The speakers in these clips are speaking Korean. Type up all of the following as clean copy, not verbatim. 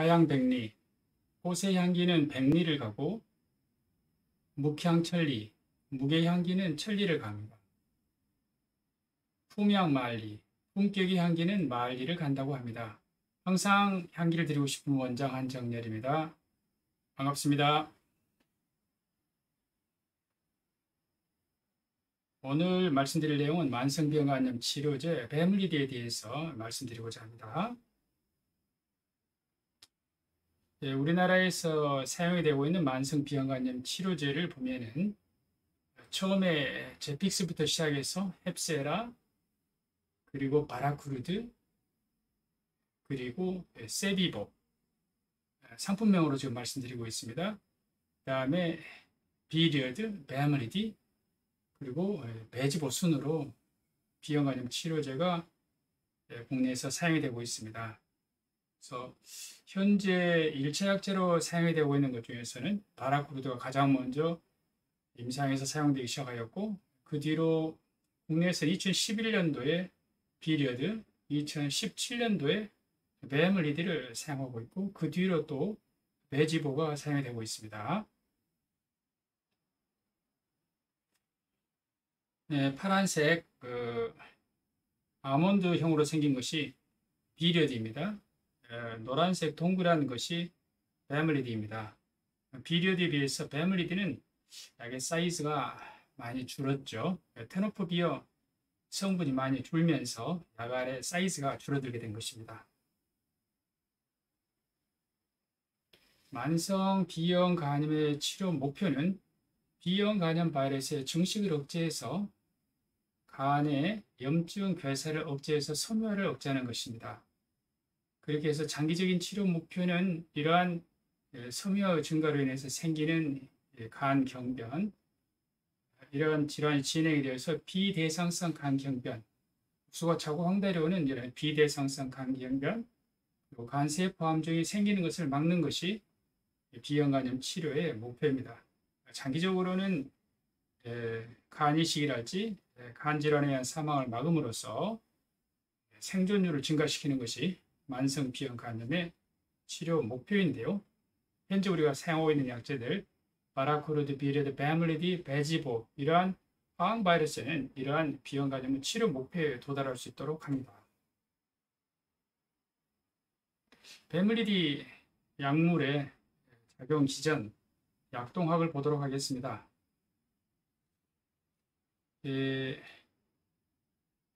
가양백리, 꽃의 향기는 백리를 가고 묵향천리, 묵의 향기는 천리를 갑니다. 품향만리, 품격의 향기는 만리를 간다고 합니다. 항상 향기를 드리고 싶은 원장 한정렬입니다. 반갑습니다. 오늘 말씀드릴 내용은 만성비형간염 치료제 베물리디에 대해서 말씀드리고자 합니다. 우리나라에서 사용이 되고 있는 만성비형간염 치료제를 보면은 처음에 제픽스부터 시작해서 헵세라, 그리고 바라쿠르드, 그리고 세비보 상품명으로 지금 말씀드리고 있습니다. 그 다음에 비리어드, 베물리디, 그리고 베지보 순으로 비형간염 치료제가 국내에서 사용이 되고 있습니다. 그래서 현재 1차 약제로 사용이 되고 있는 것 중에서는 바라쿠르드가 가장 먼저 임상에서 사용되기 시작하였고, 그 뒤로 국내에서 2011년도에 비리어드, 2017년도에 베물리디를 사용하고 있고, 그 뒤로 또 베지보가 사용이 되고 있습니다. 네, 파란색 아몬드형으로 생긴 것이 비리어드입니다. 노란색 동그란 것이 베물리디입니다. 비리어드에 비해서 베물리디는 약의 사이즈가 많이 줄었죠. 테노포비어 성분이 많이 줄면서 약알의 사이즈가 줄어들게 된 것입니다. 만성 B형 간염의 치료 목표는 B형 간염 바이러스의 증식을 억제해서 간의 염증 괴사를 억제해서 섬유화를 억제하는 것입니다. 그렇게 해서 장기적인 치료 목표는 이러한 섬유화 증가로 인해서 생기는 간 경변, 이러한 질환이 진행이 되어서 비대상성 간 경변, 흡수가 차고 황달이 오는 이런 비대상성 간 경변, 그리고 간세포 함정이 생기는 것을 막는 것이 B형 간염 치료의 목표입니다. 장기적으로는 간이식이랄지 간질환에 의한 사망을 막음으로써 생존율을 증가시키는 것이 만성 B형 간염의 치료 목표인데요. 현재 우리가 사용하고 있는 약제들 바라쿠르드, 비리어드, 베물리디, 베지보 이러한 화학 바이러스는 이러한 B형 간염 치료 목표에 도달할 수 있도록 합니다. 베물리디 약물의 작용 기전 약동학을 보도록 하겠습니다.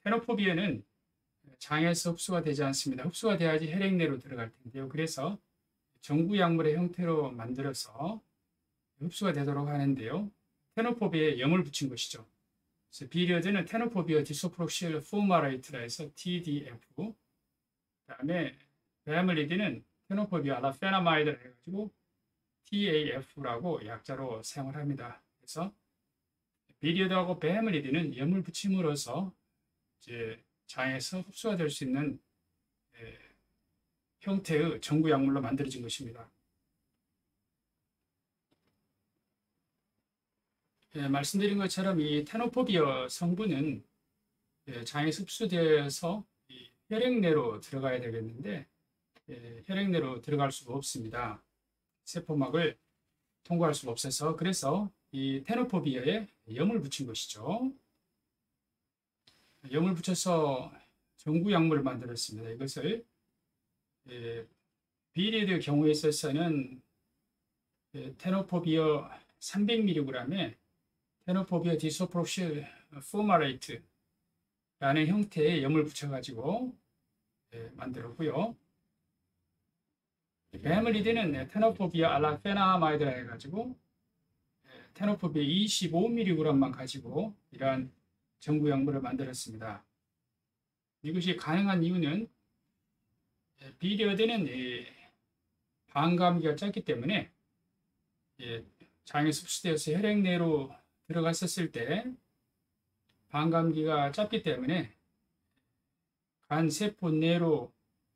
테노포비에는 장에서 흡수가 되지 않습니다. 흡수가 돼야지 혈액 내로 들어갈 텐데요. 그래서 전구 약물의 형태로 만들어서 흡수가 되도록 하는데요. 테노포비에 염을 붙인 것이죠. 그래서 비리어드는 테노포비어 디소프록실 푸마레이트라 해서 TDF, 그다음에 베물리디는 테노포비아 알라페나마이드라 해가지고 TAF라고 약자로 사용을 합니다. 그래서 비리어드하고 베물리디는 염을 붙임으로써 이제 장에서 흡수가 될 수 있는 형태의 전구 약물로 만들어진 것입니다. 말씀드린 것처럼 이 테노포비어 성분은 장에서 흡수되어서 혈액 내로 들어가야 되겠는데 혈액 내로 들어갈 수가 없습니다. 세포막을 통과할 수가 없어서, 그래서 이 테노포비어에 염을 붙인 것이죠. 염을 붙여서 전구 약물을 만들었습니다. 이것을 비리의 경우에 있어서는 테노포비어 300mg에 테노포비어 디소프록실 푸마레이트라는 형태의 염을 붙여가지고 만들었고요. 베물리디는 테노포비아 알라페나마이드라 해가지고 테노포비아 25mg만 가지고 이러한 전구 약물을 만들었습니다. 이것이 가능한 이유는 비리어드는 반감기가 짧기 때문에 장에 흡수되어서 혈액 내로 들어갔었을 때 반감기가 짧기 때문에 간 세포 내로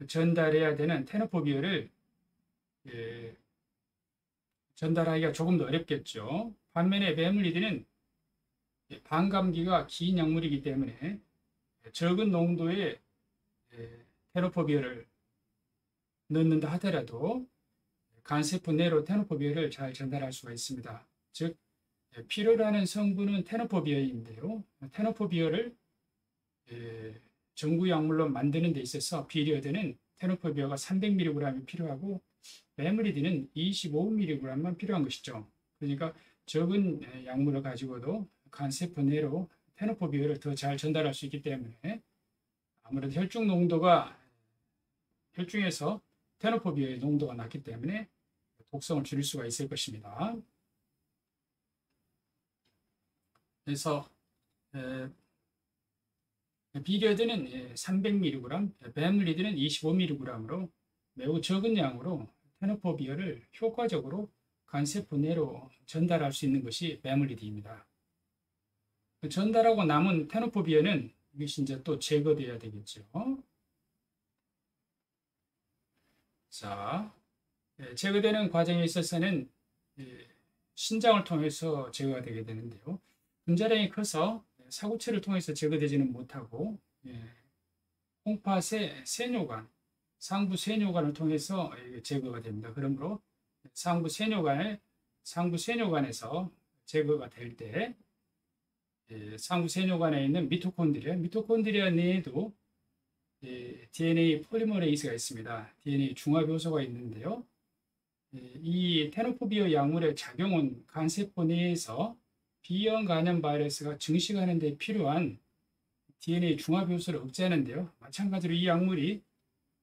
전달해야 되는 테노포비어를 전달하기가 조금 더 어렵겠죠. 반면에 베물리디는 반감기가 긴 약물이기 때문에 적은 농도의 테노포비어를 넣는다 하더라도 간세포 내로 테노포비어를 잘 전달할 수가 있습니다. 즉 필요로 하는 성분은 테노포비어인데요. 테노포비어를 전구 약물로 만드는 데 있어서 비리어드는 테노포비어가 300mg이 필요하고 베물리딘은 25mg만 필요한 것이죠. 그러니까 적은 약물을 가지고도 간세포 내로 테노포비어를 더 잘 전달할 수 있기 때문에 아무래도 혈중 농도가 혈중에서 테노포비어의 농도가 낮기 때문에 독성을 줄일 수가 있을 것입니다. 그래서 비리어드는 300mg, 베물리딘은 25mg으로 매우 적은 양으로 테노포비어를 효과적으로 간세포 내로 전달할 수 있는 것이 베물리딘입니다. 전달하고 남은 테노포비어는 이것이 이제 또 제거돼야 되겠죠. 자, 제거되는 과정에 있어서는 신장을 통해서 제거가 되게 되는데요. 분자량이 커서 사구체를 통해서 제거되지는 못하고 홍파세 세뇨관, 상부 세뇨관을 통해서 제거가 됩니다. 그러므로 상부 세뇨관에서 제거가 될 때 상부 세뇨관에 있는 미토콘드리아 내에도 DNA 폴리머레이즈가 있습니다. DNA 중화 효소가 있는데요. 이 테노포비어 약물의 작용은 간세포 내에서 B형 간염 바이러스가 증식하는 데 필요한 DNA 중화 효소를 억제하는데요. 마찬가지로 이 약물이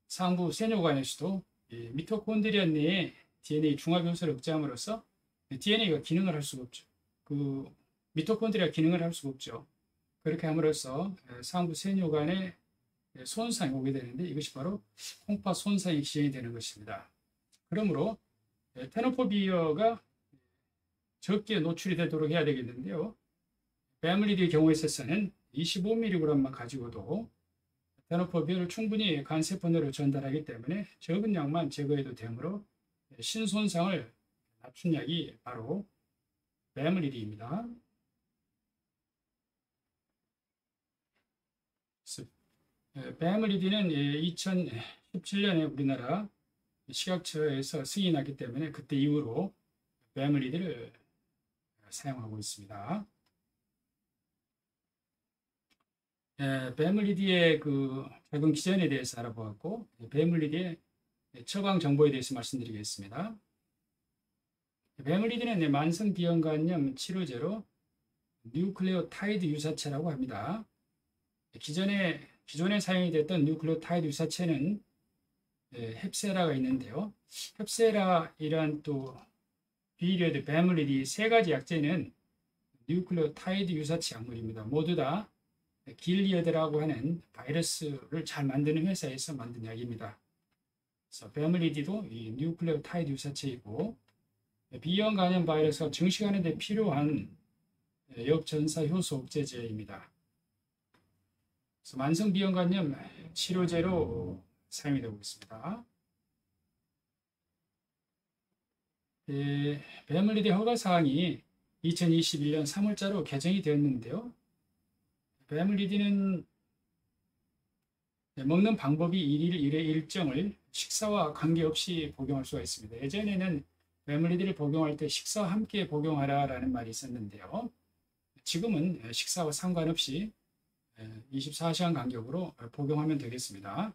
상부 세뇨관에서도 미토콘드리아 내에 DNA 중화 효소를 억제함으로써 DNA가 기능을 할 수가 없죠. 그 미토콘드리아 기능을 할 수가 없죠. 그렇게 함으로써 상부 세뇨관에 손상이 오게 되는데 이것이 바로 홍파 손상이 시행이 되는 것입니다. 그러므로 테노포비어가 적게 노출이 되도록 해야 되겠는데요. 베물리드의 경우에 있어서는 25mg만 가지고도 테노포비어를 충분히 간세포 내로 전달하기 때문에 적은 양만 제거해도 되므로 신손상을 낮춘 약이 바로 베물리드입니다. 베물리드는 2017년에 우리나라 식약처에서 승인이 났기 때문에 그때 이후로 베물리드를 사용하고 있습니다. 베물리드의 그 작용 기전에 대해서 알아보았고 베물리드의 처방 정보에 대해서 말씀드리겠습니다. 베물리드는 만성 비형간염 치료제로 뉴클레오타이드 유사체라고 합니다. 기존에 사용이 됐던 뉴클레오타이드 유사체는 헵세라가 있는데요. 헵세라이란 또 비리어드, 베물리드 세 가지 약제는 뉴클레오타이드 유사체 약물입니다. 모두 다 길리어드라고 하는 바이러스를 잘 만드는 회사에서 만든 약입니다. 그래서 베물리드도 이 뉴클레오타이드 유사체이고 B형 간염 바이러스가 증식하는 데 필요한 역전사 효소 억제제입니다. 그래서 만성 B형 간염 치료제로 사용이 되고 있습니다. 베물리드 허가사항이 2021년 3월자로 개정이 되었는데요. 베물리드는 먹는 방법이 일일 일의 일정을 식사와 관계없이 복용할 수가 있습니다. 예전에는 베물리드를 복용할 때 식사와 함께 복용하라라는 말이 있었는데요. 지금은 식사와 상관없이 24시간 간격으로 복용하면 되겠습니다.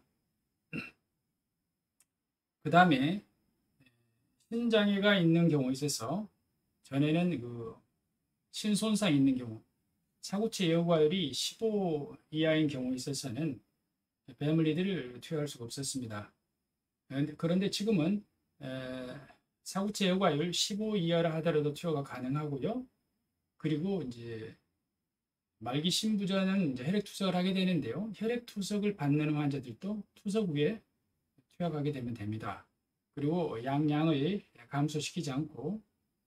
그 다음에 신장애가 있는 경우에 있어서 전에는 그 신손상이 있는 경우 사구체 예후과율이 15 이하인 경우에 있어서는 베물리드를 투여할 수가 없었습니다. 그런데 지금은 사구체 예후과율 15 이하라 하더라도 투여가 가능하고요. 그리고 이제 말기 신부전은 이제 혈액 투석을 하게 되는데요. 혈액 투석을 받는 환자들도 투석 후에 투여하게 되면 됩니다. 그리고 양을 감소시키지 않고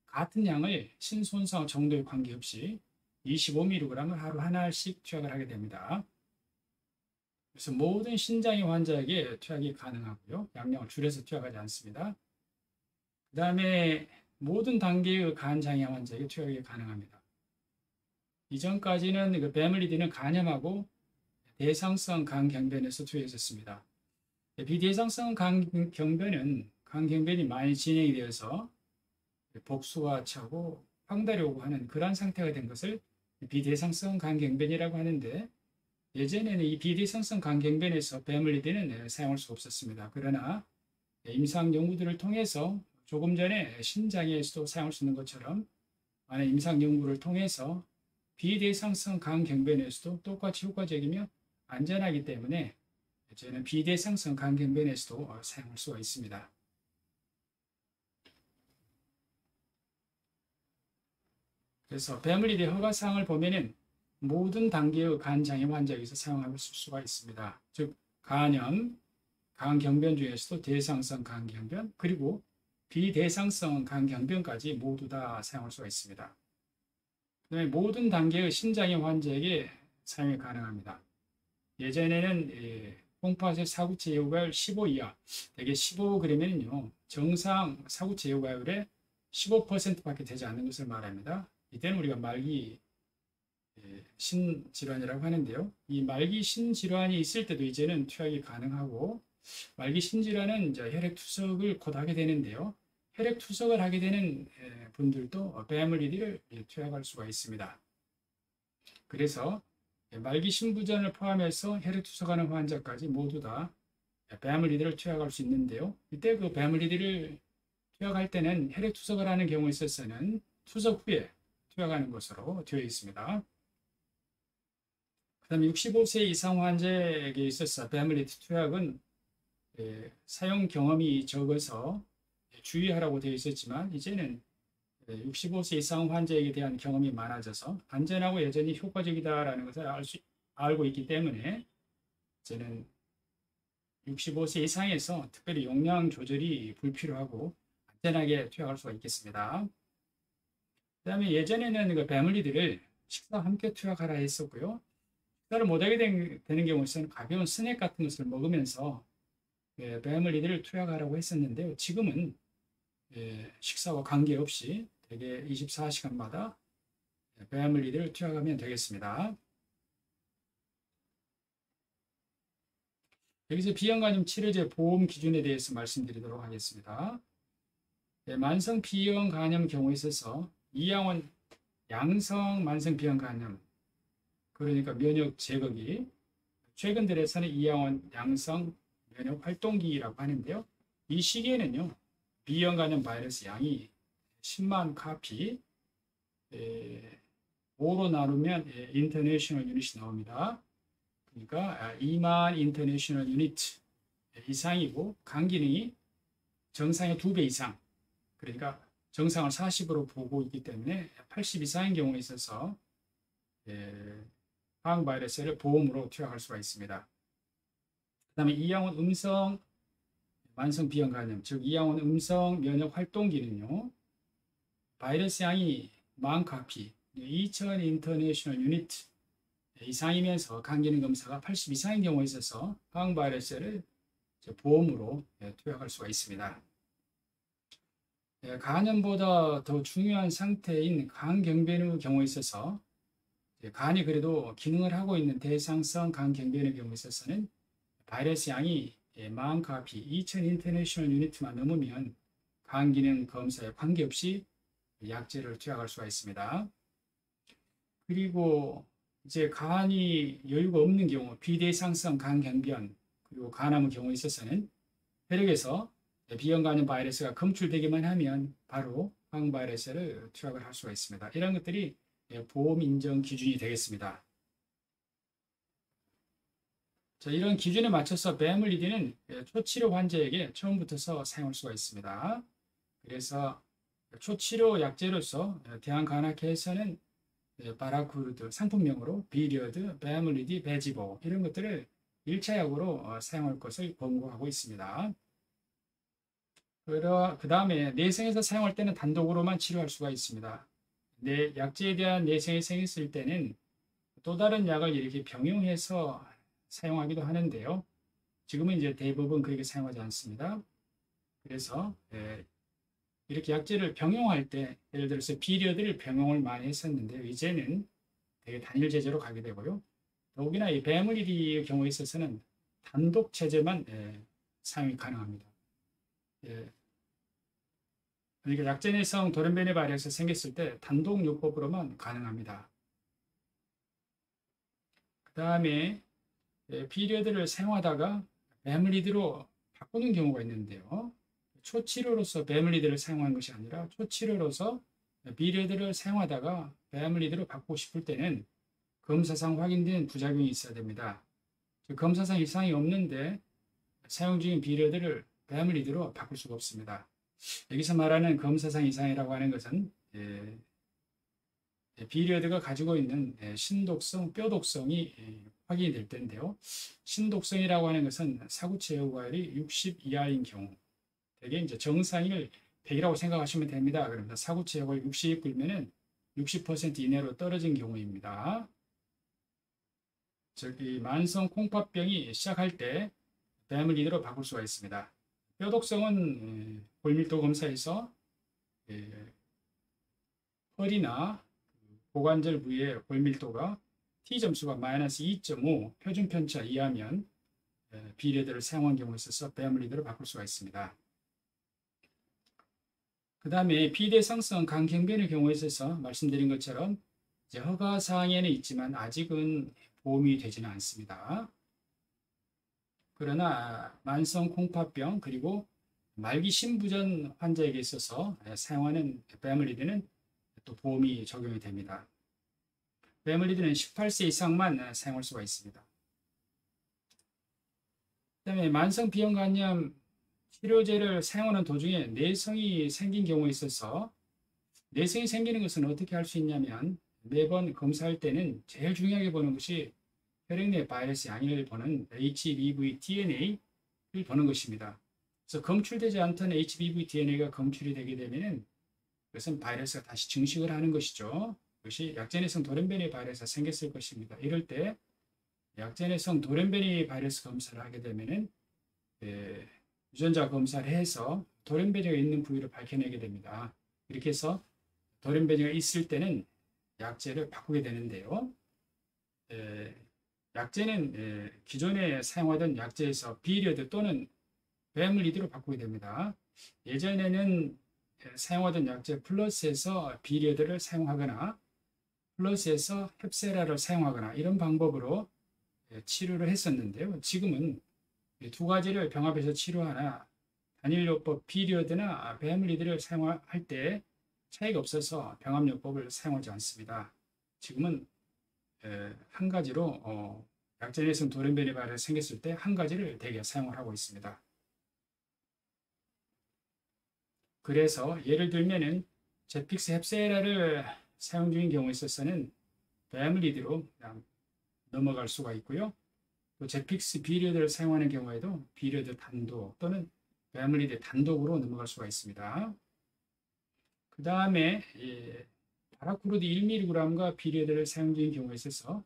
같은 양을 신손상 정도에 관계없이 25mg을 하루 하나씩 투약을 하게 됩니다. 그래서 모든 신장애 환자에게 투약이 가능하고요. 양량을 줄여서 투약하지 않습니다. 그 다음에 모든 단계의 간장애 환자에게 투약이 가능합니다. 이전까지는 베물리드는 간염하고 대상성 간경변에서 투여했었습니다. 비대상성 강경변이 많이 진행이 되어서 복수가 차고 황달이 오고 하는 그러한 상태가 된 것을 비대상성 강경변이라고 하는데, 예전에는 이 비대상성 강경변에서 배멀리디는 사용할 수 없었습니다. 그러나 임상 연구들을 통해서 조금 전에 신장에서도 사용할 수 있는 것처럼 많은 임상 연구를 통해서 비대상성 강경변에서도 똑같이 효과적이며 안전하기 때문에 저는 비대상성 강경변에서도 사용할 수가 있습니다. 그래서 배멀리디 허가사항을 보면은 모든 단계의 간장애 환자에서 사용할 수가 있습니다. 즉 간염, 간경변 중에서도 대상성 간경변, 그리고 비대상성 간경변까지 모두 다 사용할 수가 있습니다. 그다음에 모든 단계의 신장애 환자에게 사용이 가능합니다. 예전에는 콩팥의 사구체 예후가율 15 이하, 대개 15g이면요 정상 사구체 예후가율의 15%밖에 되지 않는 것을 말합니다. 이때는 우리가 말기 신질환이라고 하는데요. 이 말기 신질환이 있을 때도 이제는 투약이 가능하고, 말기 신질환은 이제 혈액투석을 곧 하게 되는데요. 혈액투석을 하게 되는 분들도 배멀리디를 투약할 수가 있습니다. 그래서 말기 신부전을 포함해서 혈액투석하는 환자까지 모두 다 배멀리디를 투약할 수 있는데요. 이때 그 배멀리디를 투약할 때는 혈액투석을 하는 경우에 있어서는 투석 후에 투약하는 것으로 되어 있습니다. 그 다음에 65세 이상 환자에게 있어서 배멀리디 투약은 사용 경험이 적어서 주의하라고 되어 있었지만, 이제는 65세 이상 환자에게 대한 경험이 많아져서 안전하고 여전히 효과적이다라는 것을 알고 있기 때문에 이제는 65세 이상에서 특별히 용량 조절이 불필요하고 안전하게 투약할 수가 있겠습니다. 그 다음에 예전에는 그 배멀리디를 식사와 함께 투약하라 했었고요. 식사를 못하게 되는 경우에는 가벼운 스낵 같은 것을 먹으면서 배멀리디를 투약하라고 했었는데요. 지금은 식사와 관계없이 대개 24시간마다 배멀리디를 투약하면 되겠습니다. 여기서 비형간염 치료제 보험 기준에 대해서 말씀드리도록 하겠습니다. 만성 비형간염 경우에 있어서 이양원 양성 만성 비형간염, 그러니까 면역 제거기, 최근 들어서는 이양원 양성 면역 활동기라고 하는데요. 이 시기에는요, 비형간염 바이러스 양이 10만 카피, 5로 나누면 인터내셔널 유닛이 나옵니다. 그러니까 2만 인터내셔널 유닛 이상이고, 간 기능이 정상의 2배 이상, 그러니까 정상을 40으로 보고 있기 때문에 80 이상인 경우에 있어서 항바이러스를 보험으로 투약할 수가 있습니다. 그 다음에 이양원 음성 만성 비형간염, 즉 이양원 음성 면역 활동기는요, 바이러스 양이 10,000 카피, 2000 인터내셔널 유닛 이상이면서 간 기능 검사가 80 이상인 경우에 있어서 항바이러스를 보험으로 투약할 수가 있습니다. 간염보다 더 중요한 상태인 간경변의 경우에 있어서 간이 그래도 기능을 하고 있는 대상성 간경변의 경우에 있어서는 바이러스 양이 10,000 카피, 2000 인터내셔널 유닛만 넘으면 간 기능 검사에 관계없이 약제를 투약할 수가 있습니다. 그리고 이제 간이 여유가 없는 경우, 비대상성 간경변, 그리고 간암의 경우에 있어서는 혈액에서 비형간염 바이러스가 검출되기만 하면 바로 항바이러스를 투약을 할 수가 있습니다. 이런 것들이 보험 인정 기준이 되겠습니다. 자, 이런 기준에 맞춰서 배멀리디는 초치료 환자에게 처음부터 사용할 수가 있습니다. 그래서 초치료 약제로서 대한간학회에서는 바라쿠르드 상품명으로 비리어드, 배멀리디, 베지보 이런 것들을 1차 약으로 사용할 것을 권고하고 있습니다. 그 다음에 내성에서 사용할 때는 단독으로만 치료할 수가 있습니다. 약제에 대한 내성이 생겼을 때는 또 다른 약을 이렇게 병용해서 사용하기도 하는데요. 지금은 이제 대부분 그렇게 사용하지 않습니다. 그래서 이렇게 약제를 병용할 때, 예를 들어서 비리어드를 병용을 많이 했었는데 이제는 되게 단일 제제로 가게 되고요. 더욱이나 이 배멀리디의 경우에 있어서는 단독 체제만 사용이 가능합니다. 예. 그러니까 약제내성 돌연변이 발해서 생겼을 때 단독요법으로만 가능합니다. 그 다음에 피리어드를 사용하다가 베물리드로 바꾸는 경우가 있는데요. 초치료로서 베물리드를 사용하는 것이 아니라 초치료로서 피리어드를 사용하다가 베물리드로 바꾸고 싶을 때는 검사상 확인된 부작용이 있어야 됩니다. 검사상 이상이 없는데 사용 중인 피리어드를 베물리드로 바꿀 수가 없습니다. 여기서 말하는 검사상 이상이라고 하는 것은 비리어드가 가지고 있는 신독성, 뼈독성이 확인이 될 텐데요. 신독성이라고 하는 것은 사구체 여과율이 60 이하인 경우, 대개 이제 정상을 100이라고 생각하시면 됩니다. 그러면 사구체 여과율 60 그러면은 60% 이내로 떨어진 경우입니다. 즉, 이 만성 콩팥병이 시작할 때 베물리드로 바꿀 수가 있습니다. 뼈독성은 골밀도 검사에서 허리나 고관절 부위의 골밀도가 T점수가 마이너스 2.5 표준 편차 이하면 비리어드를 사용한 경우에 있어서 베물리드로 바꿀 수가 있습니다. 그 다음에 비대성성 간경변의 경우에 있어서 말씀드린 것처럼 이제 허가사항에는 있지만 아직은 보험이 되지는 않습니다. 그러나 만성 콩팥병 그리고 말기 신부전 환자에게 있어서 사용하는 베물리드는 또 보험이 적용이 됩니다. 베물리드는 18세 이상만 사용할 수가 있습니다. 그 다음에 만성 비형 간염 치료제를 사용하는 도중에 내성이 생긴 경우에 있어서 내성이 생기는 것은 어떻게 할 수 있냐면 매번 검사할 때는 제일 중요하게 보는 것이 혈액 내 바이러스 양을 보는 HBV DNA를 보는 것입니다. 그래서 검출되지 않던 HBV DNA가 검출이 되게 되면 그것은 바이러스가 다시 증식을 하는 것이죠. 그것이 약제내성 돌연변이 바이러스가 생겼을 것입니다. 이럴 때 약제내성 돌연변이 바이러스 검사를 하게 되면은 유전자 검사를 해서 돌연변이가 있는 부위를 밝혀내게 됩니다. 이렇게 해서 돌연변이가 있을 때는 약제를 바꾸게 되는데요. 약제는 기존에 사용하던 약제에서 비리어드 또는 베물리드로 바꾸게 됩니다. 예전에는 사용하던 약제 플러스에서 비리어드를 사용하거나 플러스에서 헵세라를 사용하거나 이런 방법으로 치료를 했었는데요. 지금은 두 가지를 병합해서 치료하나 단일요법 비리어드나 베물리드를 사용할 때 차이가 없어서 병합요법을 사용하지 않습니다. 지금은 한 가지로 약제내성 돌연변이 바이러스 생겼을 때 한 가지를 대개 사용을 하고 있습니다. 그래서 예를 들면은 제픽스 헵세라를 사용 중인 경우에 있어서는 베물리드로 그냥 넘어갈 수가 있고요. 또 제픽스 비리어드를 사용하는 경우에도 비리어드 단독 또는 베물리드 단독으로 넘어갈 수가 있습니다. 그 다음에 파라쿠르드 1mg과 비리어드를 사용 중인 경우에 있어서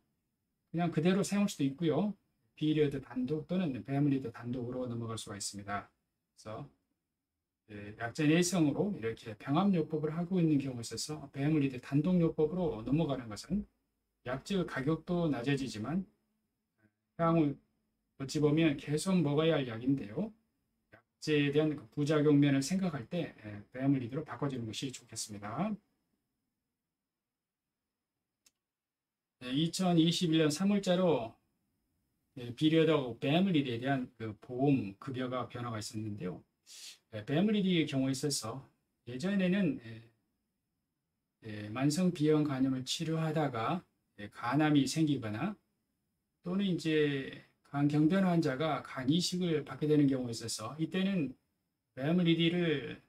그냥 그대로 사용할 수도 있고요. 비리어드 단독 또는 베물리드 단독으로 넘어갈 수가 있습니다. 그래서 약제내성으로 이렇게 병합요법을 하고 있는 경우에 있어서 베물리드 단독요법으로 넘어가는 것은 약제 가격도 낮아지지만 향후 어찌 보면 계속 먹어야 할 약인데요. 약제에 대한 부작용면을 생각할 때 베물리드로 바꿔주는 것이 좋겠습니다. 2021년 3월자로 비리어드하고 베물리드에 대한 그 보험 급여가 변화가 있었는데요. 베물리드의 경우에 있어서 예전에는 만성 비형 간염을 치료하다가 간암이 생기거나 또는 이제 간경변 환자가 간 이식을 받게 되는 경우에 있어서 이때는 베물리드를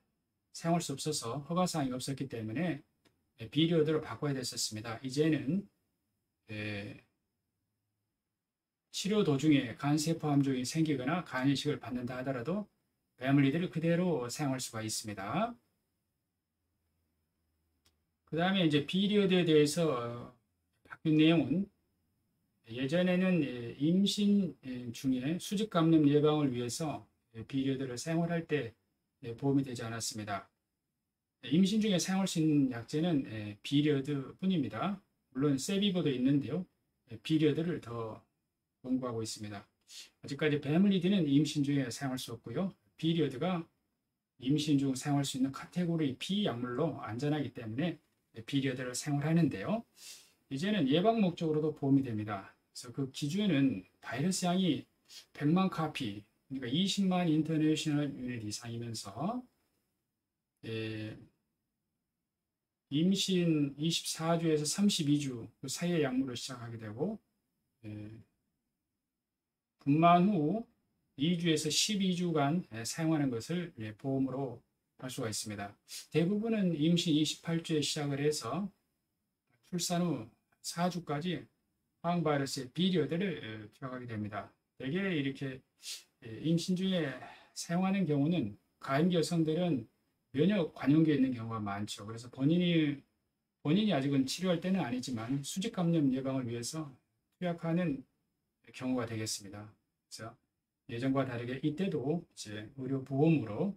사용할 수 없어서 허가사항이 없었기 때문에 비리어드로 바꿔야 됐었습니다. 이제는 치료 도중에 간세포 함종이 생기거나 간 이식을 받는다 하더라도 베물리드를 그대로 사용할 수가 있습니다. 그 다음에 이제 비리어드에 대해서 바뀐 내용은 예전에는 임신 중에 수직 감염 예방을 위해서 비리어드를 사용할 때 보험이 되지 않았습니다. 임신 중에 사용할 수 있는 약제는 비리어드 뿐입니다. 물론 세비보도 있는데요. 비리어드를 더 권고하고 있습니다. 아직까지 패밀리드는 임신 중에 사용할 수 없고요. 비리어드가 임신 중 사용할 수 있는 카테고리 B 약물로 안전하기 때문에 비리어드를 사용하는데요. 이제는 예방 목적으로도 보험이 됩니다. 그래서 그 기준은 바이러스 양이 100만 카피, 그러니까 20만 인터내셔널 유닛 이상이면서 임신 24주에서 32주 그 사이의 약물을 시작하게 되고 분만 후 2주에서 12주간 사용하는 것을 보험으로 할 수가 있습니다. 대부분은 임신 28주에 시작을 해서 출산 후 4주까지 항바이러스의 비리어드를 투약하게 됩니다. 대개 이렇게 임신 중에 사용하는 경우는 가임기 여성들은 면역 관용기에 있는 경우가 많죠. 그래서 본인이 아직은 치료할 때는 아니지만 수직 감염 예방을 위해서 투약하는 경우가 되겠습니다. 그래서 예전과 다르게 이때도 이제 의료 보험으로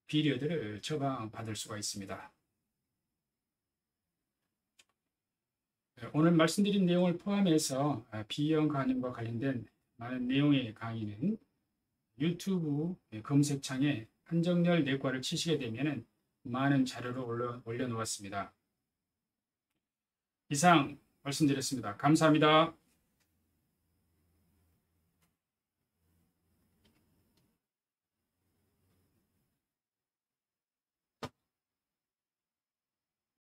비리어드를 처방받을 수가 있습니다. 오늘 말씀드린 내용을 포함해서 B형 간염과 관련된 많은 내용의 강의는 유튜브 검색창에 한정열 내과를 치시게 되면 많은 자료를 올려놓았습니다. 이상 말씀드렸습니다. 감사합니다.